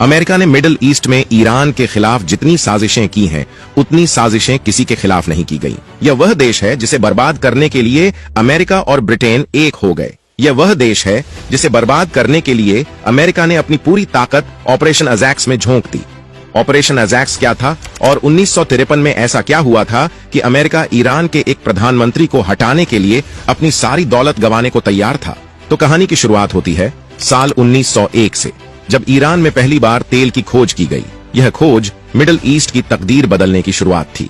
America ने middle east में Iran के खिलाफ जितनी साजिशें की हैं, उतनी साजिशें किसी के खिलाफ नहीं की गई। यह वह देश है जिसे बर्बाद करने के लिए अमेरिका और ब्रिटेन एक हो गए। यह वह देश है जिसे बर्बाद करने के लिए अमेरिका ने अपनी पूरी ताकत ऑपरेशन अजैक्स में झोंक दी। ऑपरेशन अजैक्स क्या था और 1953 में ऐसा क्या हुआ था कि अमेरिका ईरान के एक प्रधानमंत्री को हटाने के लिए अपनी सारी दौलत गंवाने को तैयार था? तो कहानी की शुरुआत होती है साल 1901 से, जब ईरान में पहली बार तेल की खोज की गई। यह खोज मिडिल ईस्ट की तकदीर बदलने की शुरुआत थी।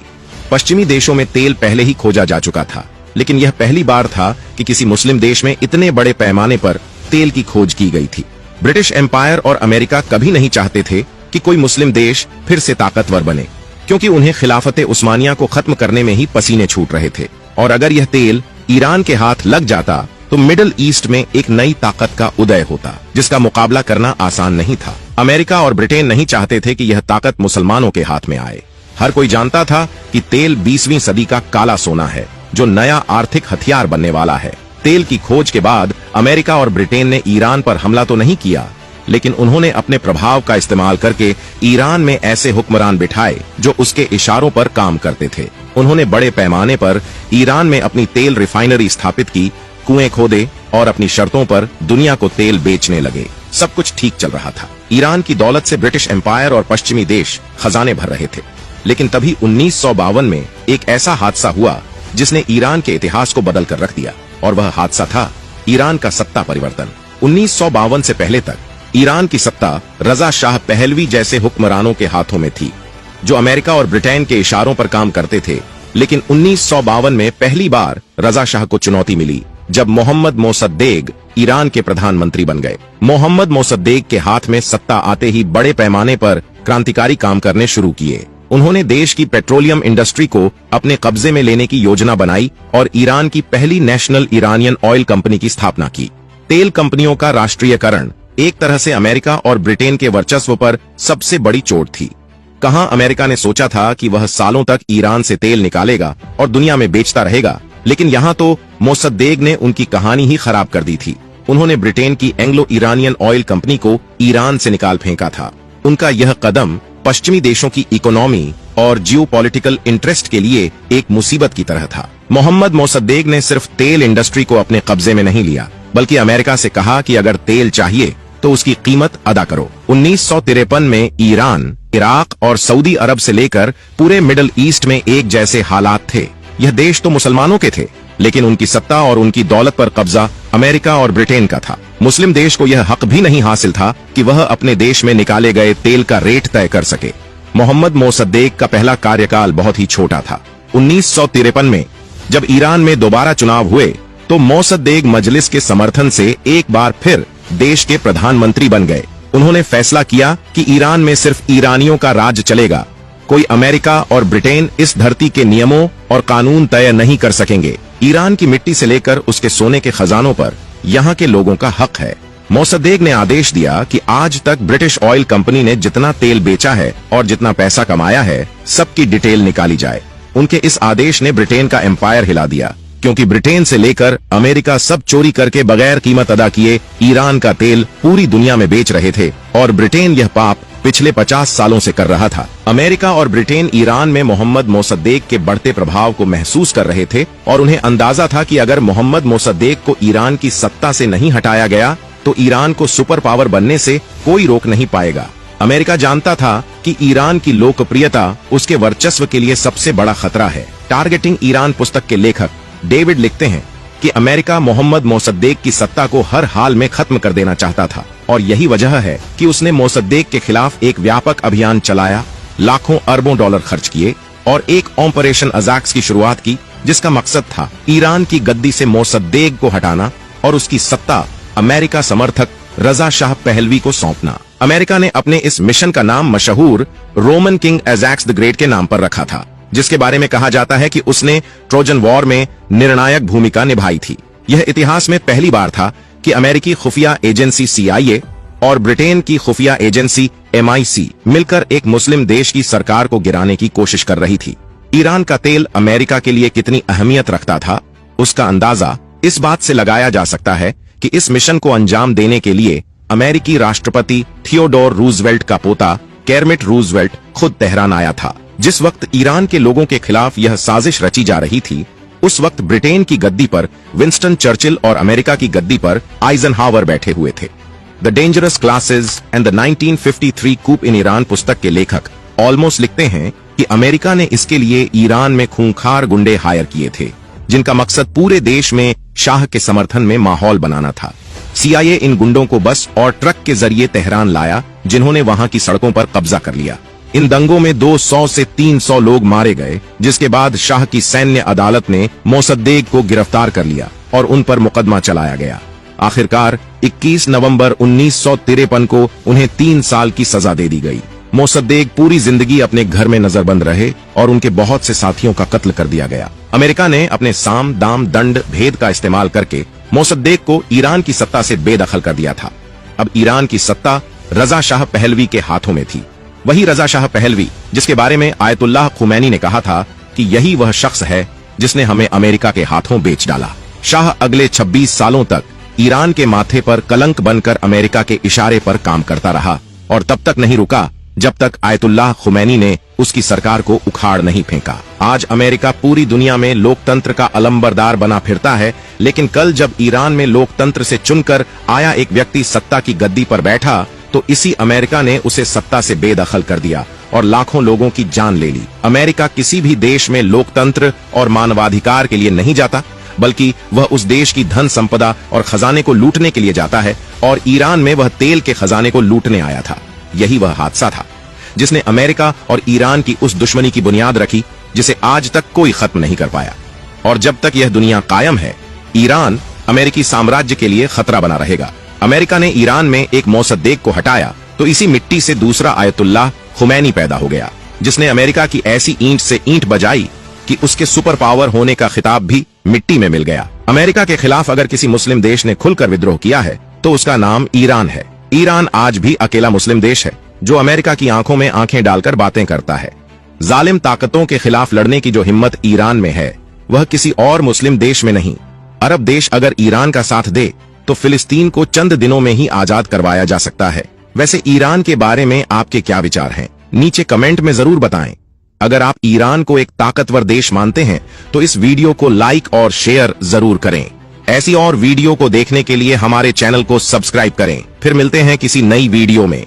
पश्चिमी देशों में तेल पहले ही खोजा जा चुका था, लेकिन यह पहली बार था कि किसी मुस्लिम देश में इतने बड़े पैमाने पर तेल की खोज की गई थी। ब्रिटिश एम्पायर और अमेरिका कभी नहीं चाहते थे कि कोई मुस्लिम देश फिर से ताकतवर बने, क्योंकि उन्हें खिलाफत उस्मानिया को खत्म करने में ही पसीने छूट रहे थे। और अगर यह तेल ईरान के हाथ लग जाता तो मिडिल ईस्ट में एक नई ताकत का उदय होता, जिसका मुकाबला करना आसान नहीं था। अमेरिका और ब्रिटेन नहीं चाहते थे कि यह ताकत मुसलमानों के हाथ में आए। हर कोई जानता था कि तेल 20वीं सदी का काला सोना है, जो नया आर्थिक हथियार बनने वाला है। तेल की खोज के बाद अमेरिका और ब्रिटेन ने ईरान पर हमला तो नहीं किया, लेकिन उन्होंने अपने प्रभाव का इस्तेमाल करके ईरान में ऐसे हुक्मरान बिठाए जो उसके इशारों पर काम करते थे। उन्होंने बड़े पैमाने पर ईरान में अपनी तेल रिफाइनरी स्थापित की, कुएं खोदे और अपनी शर्तों पर दुनिया को तेल बेचने लगे। सब कुछ ठीक चल रहा था। ईरान की दौलत से ब्रिटिश एम्पायर और पश्चिमी देश खजाने भर रहे थे। लेकिन तभी 1952 में एक ऐसा हादसा हुआ जिसने ईरान के इतिहास को बदल कर रख दिया, और वह हादसा था ईरान का सत्ता परिवर्तन। 1952 से पहले तक ईरान की सत्ता रजा शाह पहलवी जैसे हुक्मरानों के हाथों में थी, जो अमेरिका और ब्रिटेन के इशारों पर काम करते थे। लेकिन 1952 में पहली बार रजा शाह को चुनौती मिली, जब मोहम्मद मोसद्देक ईरान के प्रधानमंत्री बन गए। मोहम्मद मोसद्देक के हाथ में सत्ता आते ही बड़े पैमाने पर क्रांतिकारी काम करने शुरू किए। उन्होंने देश की पेट्रोलियम इंडस्ट्री को अपने कब्जे में लेने की योजना बनाई और ईरान की पहली नेशनल इरानियन ऑयल कंपनी की स्थापना की। तेल कंपनियों का राष्ट्रीयकरण एक तरह से अमेरिका और ब्रिटेन के वर्चस्व पर सबसे बड़ी चोट थी। कहां अमेरिका ने सोचा था कि वह सालों तक ईरान से तेल निकालेगा और दुनिया में बेचता रहेगा, लेकिन यहाँ तो मोसद्देक ने उनकी कहानी ही खराब कर दी थी। उन्होंने ब्रिटेन की एंग्लो इरानियन ऑयल कंपनी को ईरान से निकाल फेंका था। उनका यह कदम पश्चिमी देशों की इकोनॉमी और जियोपॉलिटिकल इंटरेस्ट के लिए एक मुसीबत की तरह था। मोहम्मद मोसद्देक ने सिर्फ तेल इंडस्ट्री को अपने कब्जे में नहीं लिया, बल्कि अमेरिका से कहा कि अगर तेल चाहिए तो उसकी कीमत अदा करो। 1953 में ईरान, इराक और सऊदी अरब से लेकर पूरे मिडिल ईस्ट में एक जैसे हालात थे। यह देश तो मुसलमानों के थे, लेकिन उनकी सत्ता और उनकी दौलत पर कब्जा अमेरिका और ब्रिटेन का था। मुस्लिम देश को यह हक भी नहीं हासिल था कि वह अपने देश में निकाले गए तेल का रेट तय कर सके। मोहम्मद मोसद्देक का पहला कार्यकाल बहुत ही छोटा था। 1953 में जब ईरान में दोबारा चुनाव हुए तो मोसद्देक मजलिस के समर्थन से एक बार फिर देश के प्रधानमंत्री बन गए। उन्होंने फैसला किया कि ईरान में सिर्फ ईरानियों का राज चलेगा। कोई अमेरिका और ब्रिटेन इस धरती के नियमों और कानून तय नहीं कर सकेंगे। ईरान की मिट्टी से लेकर उसके सोने के खजानों पर यहाँ के लोगों का हक है। मोसद्देक ने आदेश दिया कि आज तक ब्रिटिश ऑयल कंपनी ने जितना तेल बेचा है और जितना पैसा कमाया है, सबकी डिटेल निकाली जाए। उनके इस आदेश ने ब्रिटेन का एम्पायर हिला दिया, क्योंकि ब्रिटेन से लेकर अमेरिका सब चोरी करके बगैर कीमत अदा किए ईरान का तेल पूरी दुनिया में बेच रहे थे, और ब्रिटेन यह पाप पिछले 50 सालों से कर रहा था। अमेरिका और ब्रिटेन ईरान में मोहम्मद मोसद्देक के बढ़ते प्रभाव को महसूस कर रहे थे, और उन्हें अंदाजा था कि अगर मोहम्मद मोसद्देक को ईरान की सत्ता से नहीं हटाया गया तो ईरान को सुपर पावर बनने से कोई रोक नहीं पाएगा। अमेरिका जानता था कि ईरान की लोकप्रियता उसके वर्चस्व के लिए सबसे बड़ा खतरा है। टारगेटिंग ईरान पुस्तक के लेखक डेविड लिखते हैं कि अमेरिका मोहम्मद मोसद्देक की सत्ता को हर हाल में खत्म कर देना चाहता था, और यही वजह है कि उसने मोसद्देक के खिलाफ एक व्यापक अभियान चलाया, लाखों अरबों डॉलर खर्च किए और एक ऑपरेशन अजैक्स की शुरुआत की, जिसका मकसद था ईरान की गद्दी से मोसद्देक को हटाना और उसकी सत्ता अमेरिका समर्थक रजा शाह पहलवी को सौंपना। अमेरिका ने अपने इस मिशन का नाम मशहूर Roman king Ajax the great के नाम पर रखा था, जिसके बारे में कहा जाता है कि उसने ट्रोजन वॉर में निर्णायक भूमिका निभाई थी। यह इतिहास में पहली बार था कि अमेरिकी खुफिया एजेंसी CIA और ब्रिटेन की खुफिया एजेंसी MI6 मिलकर एक मुस्लिम देश की सरकार को गिराने की कोशिश कर रही थी। ईरान का तेल अमेरिका के लिए कितनी अहमियत रखता था, उसका अंदाजा इस बात से लगाया जा सकता है कि इस मिशन को अंजाम देने के लिए अमेरिकी राष्ट्रपति थियोडोर रूजवेल्ट का पोता केरमिट रूजवेल्ट खुद तेहरान आया था। जिस वक्त ईरान के लोगों के खिलाफ यह साजिश रची जा रही थी, उस वक्त ब्रिटेन की गद्दी पर विंस्टन चर्चिल और अमेरिका की गद्दी पर आइजनहावर बैठे हुए थे। The dangerous classes and the 1953 coup in Iran पुस्तक के लेखक ऑलमोस्ट लिखते हैं कि अमेरिका ने इसके लिए ईरान में खूंखार गुंडे हायर किए थे, जिनका मकसद पूरे देश में शाह के समर्थन में माहौल बनाना था। CIA इन गुंडों को बस और ट्रक के जरिए तेहरान लाया, जिन्होंने वहां की सड़कों पर कब्जा कर लिया। इन दंगों में 200 से 300 लोग मारे गए, जिसके बाद शाह की सैन्य अदालत ने मोसद्देक को गिरफ्तार कर लिया और उन पर मुकदमा चलाया गया। आखिरकार 21 नवंबर 1953 को उन्हें 3 साल की सजा दे दी गई। मोसद्देक पूरी जिंदगी अपने घर में नजरबंद रहे और उनके बहुत से साथियों का कत्ल कर दिया गया। अमेरिका ने अपने साम दाम दंड भेद का इस्तेमाल करके मोसद्देक को ईरान की सत्ता से बेदखल कर दिया था। अब ईरान की सत्ता रजा शाह पहलवी के हाथों में थी। वही रजा शाह पहलवी जिसके बारे में आयतुल्लाह खुमैनी ने कहा था कि यही वह शख्स है जिसने हमें अमेरिका के हाथों बेच डाला। शाह अगले 26 सालों तक ईरान के माथे पर कलंक बनकर अमेरिका के इशारे पर काम करता रहा और तब तक नहीं रुका जब तक आयतुल्लाह खुमैनी ने उसकी सरकार को उखाड़ नहीं फेंका। आज अमेरिका पूरी दुनिया में लोकतंत्र का अलंबरदार बना फिरता है, लेकिन कल जब ईरान में लोकतंत्र से चुनकर आया एक व्यक्ति सत्ता की गद्दी पर बैठा, तो इसी अमेरिका ने उसे सत्ता से बेदखल कर दिया और लाखों लोगों की जान ले ली। अमेरिका किसी भी देश में लोकतंत्र और मानवाधिकार के लिए नहीं जाता, बल्कि वह उस देश की धन संपदा और खजाने को लूटने के लिए जाता है, और ईरान में वह तेल के खजाने को लूटने आया था। यही वह हादसा था जिसने अमेरिका और ईरान की उस दुश्मनी की बुनियाद रखी जिसे आज तक कोई खत्म नहीं कर पाया। और जब तक यह दुनिया कायम है, ईरान अमेरिकी साम्राज्य के लिए खतरा बना रहेगा। अमेरिका ने ईरान में एक मोसद्देक को हटाया तो इसी मिट्टी से दूसरा आयतुल्लाह खुमैनी पैदा हो गया, जिसने अमेरिका की ऐसी ईंट से ईंट बजाई कि उसके सुपर पावर होने का खिताब भी मिट्टी में मिल गया। अमेरिका के खिलाफ अगर किसी मुस्लिम देश ने खुलकर विद्रोह किया है तो उसका नाम ईरान है। ईरान आज भी अकेला मुस्लिम देश है जो अमेरिका की आंखों में आंखें डालकर बातें करता है। जालिम ताकतों के खिलाफ लड़ने की जो हिम्मत ईरान में है, वह किसी और मुस्लिम देश में नहीं। अरब देश अगर ईरान का साथ दे तो फिलिस्तीन को चंद दिनों में ही आजाद करवाया जा सकता है। वैसे ईरान के बारे में आपके क्या विचार हैं? नीचे कमेंट में जरूर बताएं। अगर आप ईरान को एक ताकतवर देश मानते हैं तो इस वीडियो को लाइक और शेयर जरूर करें। ऐसी और वीडियो को देखने के लिए हमारे चैनल को सब्सक्राइब करें। फिर मिलते हैं किसी नई वीडियो में।